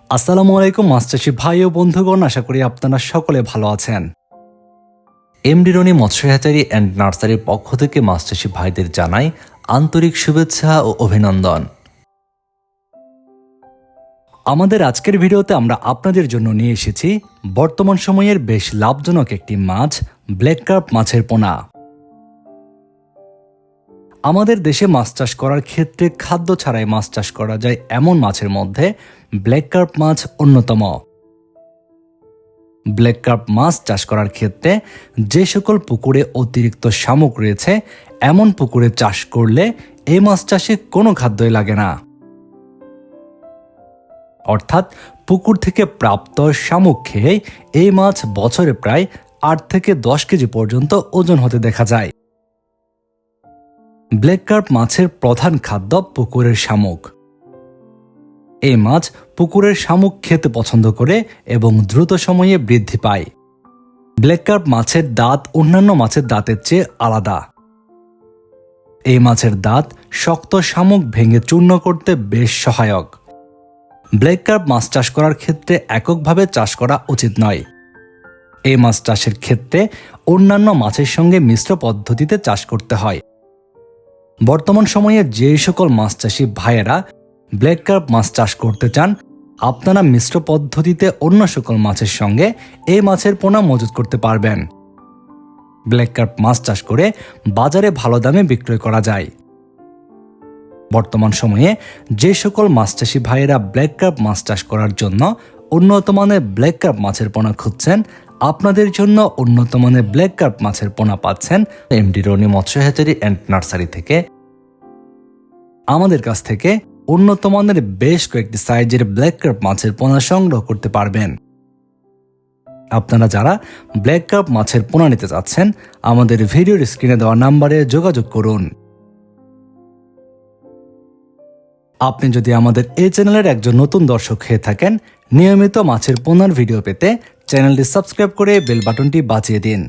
আসসালামু আলাইকুম মাছ চাষী ভাই ও বন্ধুগণ, আশা করি আপনারা সকলে ভালো আছেন। এমডি রনি মৎস্য হ্যাচারি অ্যান্ড নার্সারির পক্ষ থেকে মাছ চাষী ভাইদের জানাই আন্তরিক শুভেচ্ছা ও অভিনন্দন। আমাদের আজকের ভিডিওতে আমরা আপনাদের জন্য নিয়ে এসেছি বর্তমান সময়ের বেশ লাভজনক একটি মাছ, ব্ল্যাক কার্প মাছের পোনা। আমাদের দেশে মাছ চাষ করার ক্ষেত্রে খাদ্য ছাড়াই মাছ চাষ করা যায় এমন মাছের মধ্যে ব্ল্যাক কার্প মাছ অন্যতম। ব্ল্যাক কার্প মাছ চাষ করার ক্ষেত্রে যে সকল পুকুরে অতিরিক্ত শামুক রয়েছে, এমন পুকুরে চাষ করলে এই মাছ চাষে কোনো খাদ্যই লাগে না। অর্থাৎ পুকুর থেকে প্রাপ্ত শামুক খেয়ে এই মাছ বছরে প্রায় 8 থেকে 10 কেজি পর্যন্ত ওজন হতে দেখা যায়। ব্ল্যাক কার্প মাছের প্রধান খাদ্য পুকুরের শামুক। এই মাছ পুকুরের শামুক খেতে পছন্দ করে এবং দ্রুত সময়ে বৃদ্ধি পায়। ব্ল্যাক কার্প মাছের দাঁত অন্যান্য মাছের দাঁতের চেয়ে আলাদা। এই মাছের দাঁত শক্ত শামুক ভেঙে চূর্ণ করতে বেশ সহায়ক। ব্ল্যাক কার্প মাছ চাষ করার ক্ষেত্রে এককভাবে চাষ করা উচিত নয়। এই মাছ চাষের ক্ষেত্রে অন্যান্য মাছের সঙ্গে মিশ্র পদ্ধতিতে চাষ করতে হয়। বর্তমান সময়ে যে সকল মাছ চাষী ভাইয়েরা ব্ল্যাক কার্প মাছ চাষ করতে চান, আপনারা মিশ্র পদ্ধতিতে অন্য সকল মাছের সঙ্গে এই মাছের পোনা মজুত করতে পারবেন। ব্ল্যাক কার্প মাছ চাষ করে বাজারে ভালো দামে বিক্রয় করা যায়। বর্তমান সময়ে যে সকল মাছ চাষী ভাইয়েরা ব্ল্যাক কার্প মাছ চাষ করার জন্য উন্নত মানের ব্ল্যাক কার্প মাছের পোনা খুঁজছেন, আপনাদের জন্য উন্নত মানের ব্ল্যাক কার্প মাছের পোনা পাচ্ছেন এমডি রনি মৎস্য হ্যাচারি অ্যান্ড নার্সারি থেকে। আমাদের কাছ থেকে উন্নত মানের বেশ কয়েকটি সাইজের ব্ল্যাক কার্প মাছের পোনা সংগ্রহ করতে পারবেন। আপনারা যারা ব্ল্যাক কার্প মাছের পোনা নিতে চাচ্ছেন, আমাদের ভিডিওর স্ক্রিনে দেওয়া নাম্বারে যোগাযোগ করুন। আপনি যদি আমাদের এই চ্যানেলের একজন নতুন দর্শক হয়ে থাকেন, নিয়মিত মাছের পোনার ভিডিও পেতে চ্যানেলটি সাবস্ক্রাইব করে বেল বাটনটি বাজিয়ে দিন।